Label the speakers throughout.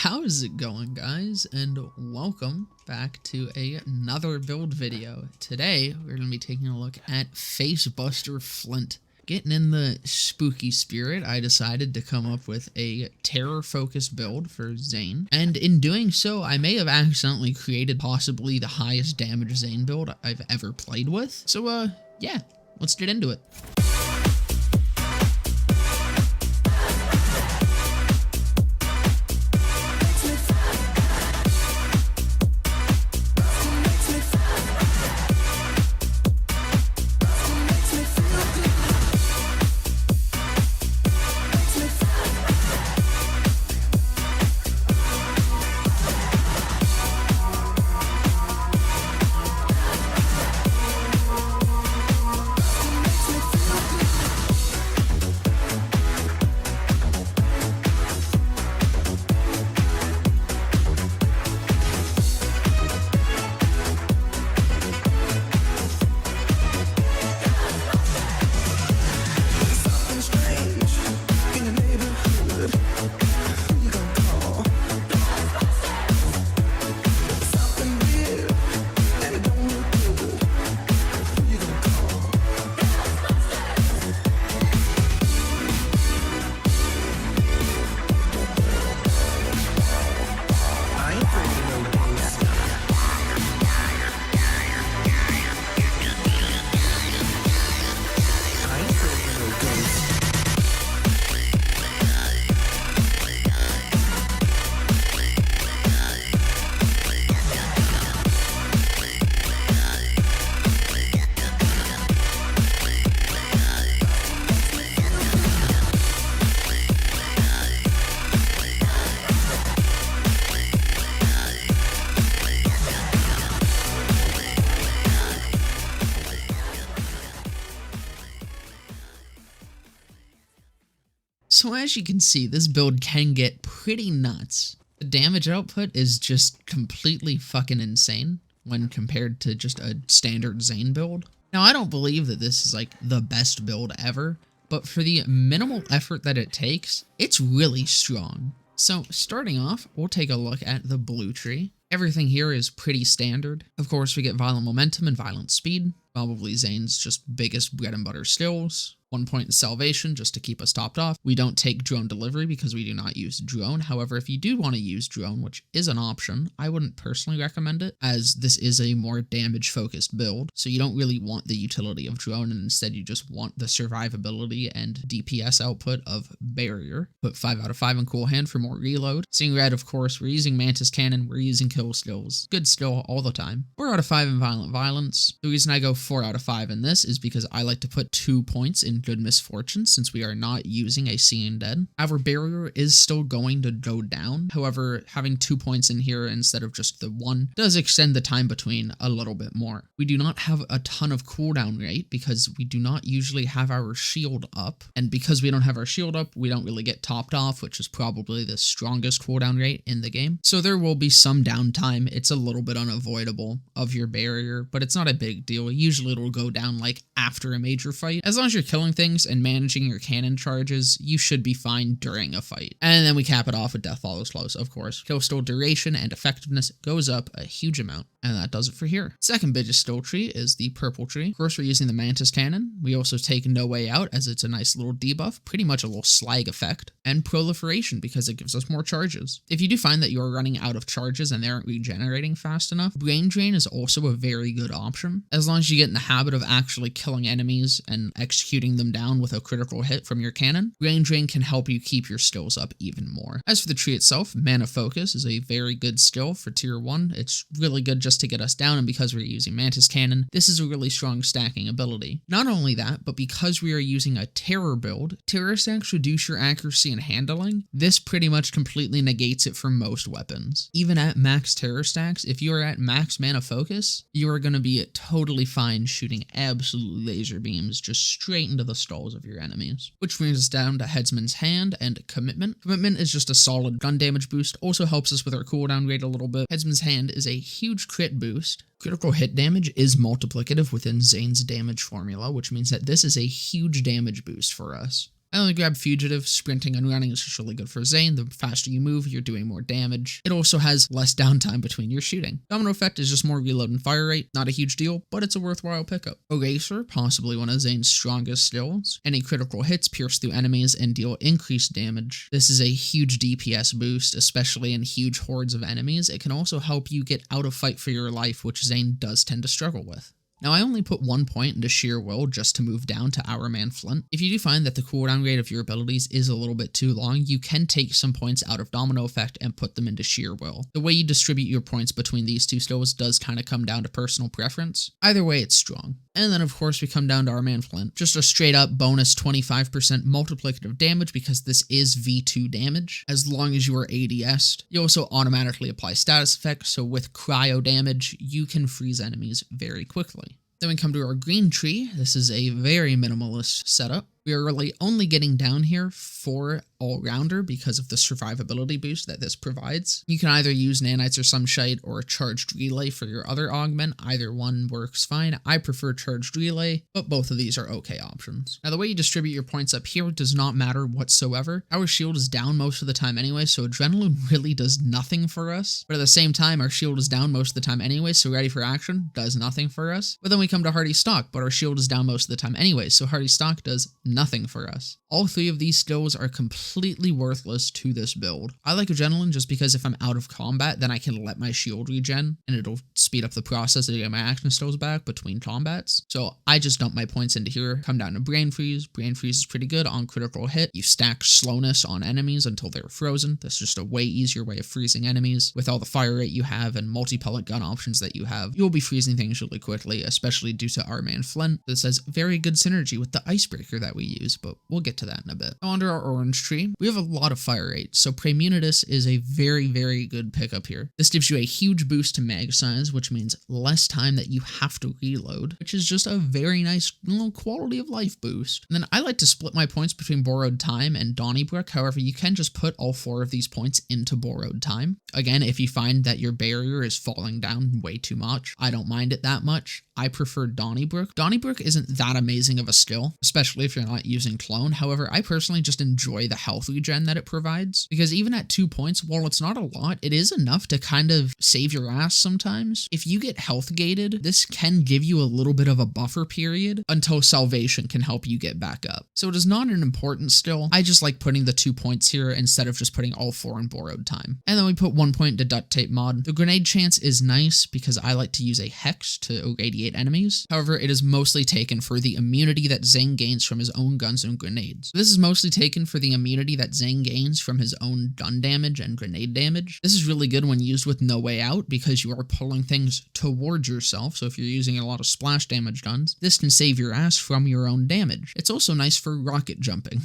Speaker 1: How's it going, guys, and welcome back to another build video. Today we're going to be taking a look at FACEBUSTER FLYNT. Getting in the spooky spirit, I decided to come up with a terror-focused build for Zane, and in doing so, I may have accidentally created possibly the highest damage Zane build I've ever played with. So, yeah, let's get into it. So as you can see, this build can get pretty nuts. The damage output is just completely fucking insane when compared to just a standard Zane build. Now, I don't believe that this is like the best build ever, but for the minimal effort that it takes, it's really strong. So starting off, we'll take a look at the blue tree. Everything here is pretty standard. Of course, we get violent momentum and violent speed, probably Zane's just biggest bread and butter skills. 1 point in salvation just to keep us topped off. We don't take drone delivery because we do not use drone. However, if you do want to use drone, which is an option, I wouldn't personally recommend it, as this is a more damage focused build. So you don't really want the utility of drone, and instead you just want the survivability and DPS output of barrier. Put 5 out of 5 in cool hand for more reload. Seeing red, of course, we're using mantis cannon, we're using kill skills. Good skill all the time. 4 out of 5 in violent violence. The reason I go 4 out of 5 in this is because I like to put 2 points in good misfortune, since we are not using a seeing dead. Our barrier is still going to go down. However, having 2 points in here instead of just the 1 does extend the time between a little bit more. We do not have a ton of cooldown rate because we do not usually have our shield up, and because we don't have our shield up, we don't really get topped off, which is probably the strongest cooldown rate in the game. So there will be some downtime. It's a little bit unavoidable of your barrier, but it's not a big deal. Usually it'll go down like after a major fight. As long as you're killing things and managing your cannon charges, you should be fine during a fight. And then we cap it off with Death Follows Close, of course. Kill steal duration and effectiveness goes up a huge amount. And that does it for here. Second biggest skill tree is the purple tree. Of course, we're using the Mantis Cannon. We also take No Way Out, as it's a nice little debuff, pretty much a little slag effect, and Proliferation because it gives us more charges. If you do find that you're running out of charges and they aren't regenerating fast enough, Brain Drain is also a very good option. As long as you get in the habit of actually killing enemies and executing them down with a critical hit from your cannon, Brain Drain can help you keep your skills up even more. As for the tree itself, Mana Focus is a very good skill for tier 1. It's really good just to get us down, and because we're using Mantis Cannon, this is a really strong stacking ability. Not only that, but because we are using a terror build, terror stacks reduce your accuracy and handling. This pretty much completely negates it for most weapons. Even at max terror stacks, if you are at max Mana Focus, you are going to be totally fine shooting absolute laser beams just straight into the skulls of your enemies. Which brings us down to Headsman's Hand and Commitment. Commitment is just a solid gun damage boost, also helps us with our cooldown rate a little bit. Headsman's Hand is a huge crit boost. Critical hit damage is multiplicative within Zane's damage formula, which means that this is a huge damage boost for us. I only grab Fugitive. Sprinting and running is just really good for Zane. The faster you move, you're doing more damage. It also has less downtime between your shooting. Domino Effect is just more reload and fire rate. Not a huge deal, but it's a worthwhile pickup. Eraser, possibly one of Zane's strongest skills. Any critical hits pierce through enemies and deal increased damage. This is a huge DPS boost, especially in huge hordes of enemies. It can also help you get out of fight for your life, which Zane does tend to struggle with. Now, I only put 1 point into Sheer Will just to move down to Our Man FLYNT. If you do find that the cooldown rate of your abilities is a little bit too long, you can take some points out of Domino Effect and put them into Sheer Will. The way you distribute your points between these two skills does kind of come down to personal preference. Either way, it's strong. And then, of course, we come down to Our Man FLYNT. Just a straight up bonus 25% multiplicative damage because this is V2 damage, as long as you are ADS'd. You also automatically apply status effects, so with cryo damage, you can freeze enemies very quickly. Then we come to our green tree. This is a very minimalist setup. We are really only getting down here for All-Rounder because of the survivability boost that this provides. You can either use Nanites or Sunshite or Charged Relay for your other augment. Either one works fine. I prefer Charged Relay, but both of these are okay options. Now, the way you distribute your points up here does not matter whatsoever. Our shield is down most of the time anyway, so Adrenaline really does nothing for us. But at the same time, our shield is down most of the time anyway, so Ready for Action does nothing for us. But then we come to Hardy Stock, but our shield is down most of the time anyway, so Hardy Stock does nothing for us. All three of these skills are completely worthless to this build. I like Adrenaline just because if I'm out of combat, then I can let my shield regen, and it'll speed up the process to get my action skills back between combats. So I just dump my points into here, come down to Brain Freeze. Brain Freeze is pretty good on critical hit. You stack slowness on enemies until they're frozen. That's just a way easier way of freezing enemies. With all the fire rate you have and multi-pellet gun options that you have, you'll be freezing things really quickly, especially due to Our Man FLYNT. This has very good synergy with the Icebreaker that we use, but we'll get to that in a bit. Now, under our orange tree, we have a lot of fire rate, so Praemunitus is a very, very good pickup here. This gives you a huge boost to mag size, which means less time that you have to reload, which is just a very nice little quality of life boost. And then I like to split my points between Borrowed Time and Donnybrook. However, you can just put all 4 of these points into Borrowed Time. Again, if you find that your barrier is falling down way too much, I don't mind it that much. I prefer Donnybrook. Donnybrook isn't that amazing of a skill, especially if you're not using Clone. However, I personally just enjoy the health regen that it provides, because even at 2 points, while it's not a lot, it is enough to kind of save your ass sometimes. If you get health gated, this can give you a little bit of a buffer period until Salvation can help you get back up. So it is not an important skill. I just like putting the 2 points here instead of just putting all 4 in Borrowed Time. And then we put 1 point into Duct Tape Mod. The grenade chance is nice because I like to use a Hex to irradiate enemies. However, it is mostly taken for the immunity that Zane gains from his own guns and grenades. This is mostly taken for the immunity that Zane gains from his own gun damage and grenade damage. This is really good when used with No Way Out because you are pulling things towards yourself, so if you're using a lot of splash damage guns, this can save your ass from your own damage. It's also nice for rocket jumping.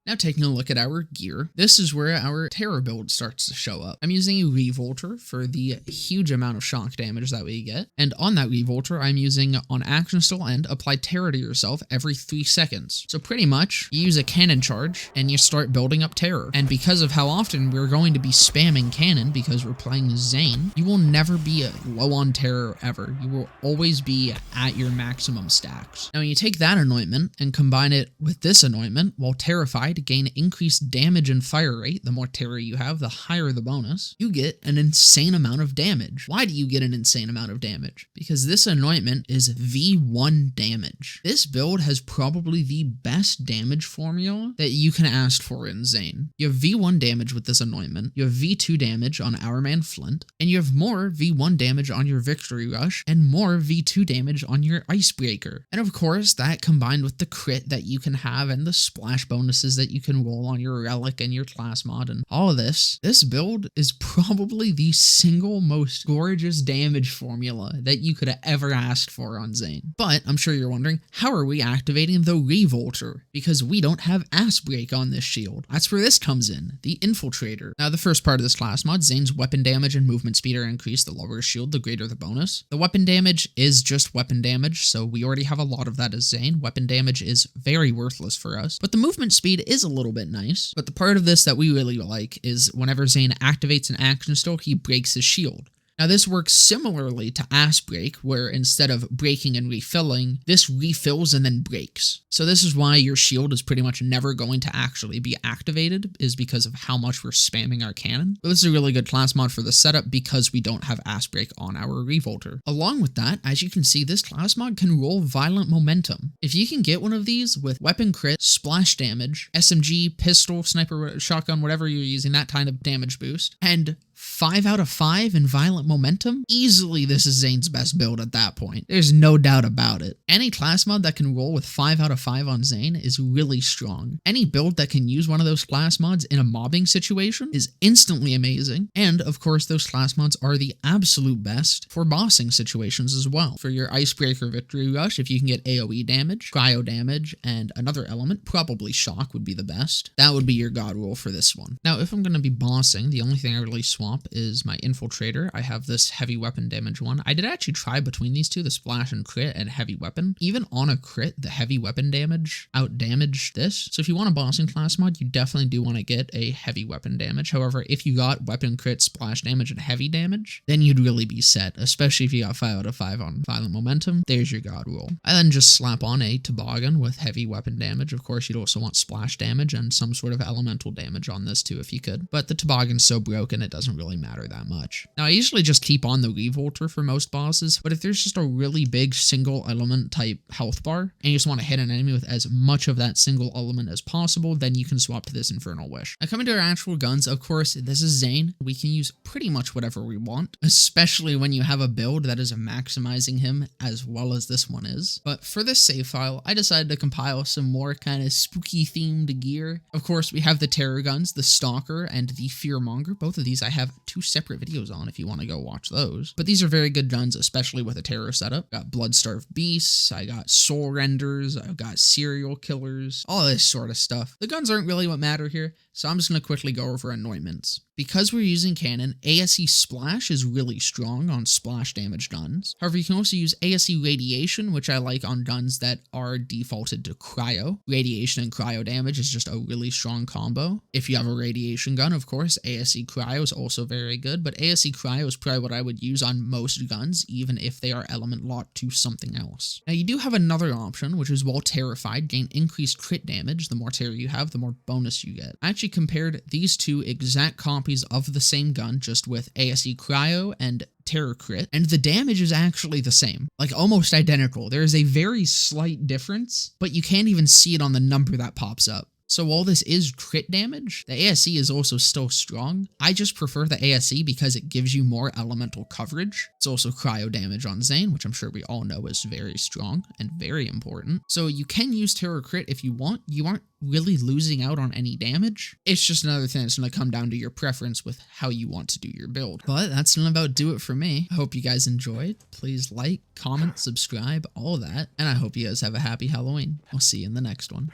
Speaker 1: Now taking a look at our gear, this is where our terror build starts to show up. I'm using a Revolter for the huge amount of shock damage that we get, and on that Revolter, I'm using on action still end, apply terror to yourself every 3 seconds. So pretty much, you use a cannon charge, and you start building up terror. And because of how often we're going to be spamming cannon because we're playing Zane, you will never be low on terror ever. You will always be at your maximum stacks. Now when you take that anointment and combine it with this anointment, while terrified, to gain increased damage and fire rate, the more terror you have, the higher the bonus, you get an insane amount of damage. Why do you get an insane amount of damage? Because this anointment is V1 damage. This build has probably the best damage formula that you can ask for in Zane. You have V1 damage with this anointment, you have V2 damage on Our Man FLYNT, and you have more V1 damage on your Victory Rush, and more V2 damage on your Icebreaker. And of course, that combined with the crit that you can have and the splash bonuses that you can roll on your relic and your class mod and all of this build is probably the single most gorgeous damage formula that you could have ever asked for on Zane. But I'm sure you're wondering, how are we activating the Revolter? Because we don't have Ass Break on this shield. That's where this comes in, the Infiltrator. Now the first part of this class mod, Zane's weapon damage and movement speed are increased. The lower shield, the greater the bonus. The weapon damage is just weapon damage, so we already have a lot of that as Zane. Weapon damage is very worthless for us, but the movement speed is a little bit nice. But the part of this that we really like is whenever Zane activates an action skill, he breaks his shield. Now this works similarly to Ass Break, where instead of breaking and refilling, this refills and then breaks. So this is why your shield is pretty much never going to actually be activated, is because of how much we're spamming our cannon. But this is a really good class mod for the setup because we don't have Ass Break on our Revolter. Along with that, as you can see, this class mod can roll Violent Momentum. If you can get one of these with weapon crit, splash damage, SMG, pistol, sniper, shotgun, whatever you're using, that kind of damage boost, and 5 out of 5 in Violent Momentum, easily this is Zane's best build at that point. There's no doubt about it. Any class mod that can roll with 5 out of 5 on Zane is really strong. Any build that can use one of those class mods in a mobbing situation is instantly amazing. And of course, those class mods are the absolute best for bossing situations as well. For your Icebreaker Victory Rush, if you can get AoE damage, cryo damage, and another element, probably shock would be the best. That would be your god roll for this one. Now, if I'm going to be bossing, the only thing I really swap is my Infiltrator. I have this heavy weapon damage one. I did actually try between these two, the splash and crit and heavy weapon. Even on a crit, the heavy weapon damage out-damaged this. So if you want a bossing class mod, you definitely do want to get a heavy weapon damage. However, if you got weapon crit, splash damage, and heavy damage, then you'd really be set, especially if you got 5 out of 5 on Violent Momentum. There's your god roll. I then just slap on a Toboggan with heavy weapon damage. Of course, you'd also want splash damage and some sort of elemental damage on this too if you could. But the Toboggan's so broken, it doesn't really matter that much. Now, I usually just keep on the Revolter for most bosses, but if there's just a really big single element type health bar, and you just want to hit an enemy with as much of that single element as possible, then you can swap to this Infernal Wish. Now, coming to our actual guns, of course, this is Zane. We can use pretty much whatever we want, especially when you have a build that is maximizing him as well as this one is. But for this save file, I decided to compile some more kind of spooky themed gear. Of course, we have the Terror Guns, the Stalker, and the Fearmonger. Both of these I have 2 separate videos on if you want to go watch those. But these are very good guns, especially with a terror setup. Got Bloodstarved Beasts, I got Soul Renders, I've got Serial Killers, all this sort of stuff. The guns aren't really what matter here, so I'm just going to quickly go over Anointments. Because we're using cannon, ASE Splash is really strong on splash damage guns. However, you can also use ASE Radiation, which I like on guns that are defaulted to cryo. Radiation and cryo damage is just a really strong combo. If you have a radiation gun, of course, ASE Cryo is also very good, but ASE Cryo is probably what I would use on most guns, even if they are element locked to something else. Now, you do have another option, which is while terrified, gain increased crit damage. The more terror you have, the more bonus you get. I actually compared these two exact copies of the same gun, just with ASE Cryo and Terror Crit, and the damage is actually the same, like almost identical. There is a very slight difference, but you can't even see it on the number that pops up. So while this is crit damage, the ASE is also still strong. I just prefer the ASE because it gives you more elemental coverage. It's also cryo damage on Zane, which I'm sure we all know is very strong and very important. So you can use Terror Crit if you want. You aren't really losing out on any damage. It's just another thing that's going to come down to your preference with how you want to do your build. But that's gonna about do it for me. I hope you guys enjoyed. Please like, comment, subscribe, all that. And I hope you guys have a happy Halloween. I'll see you in the next one.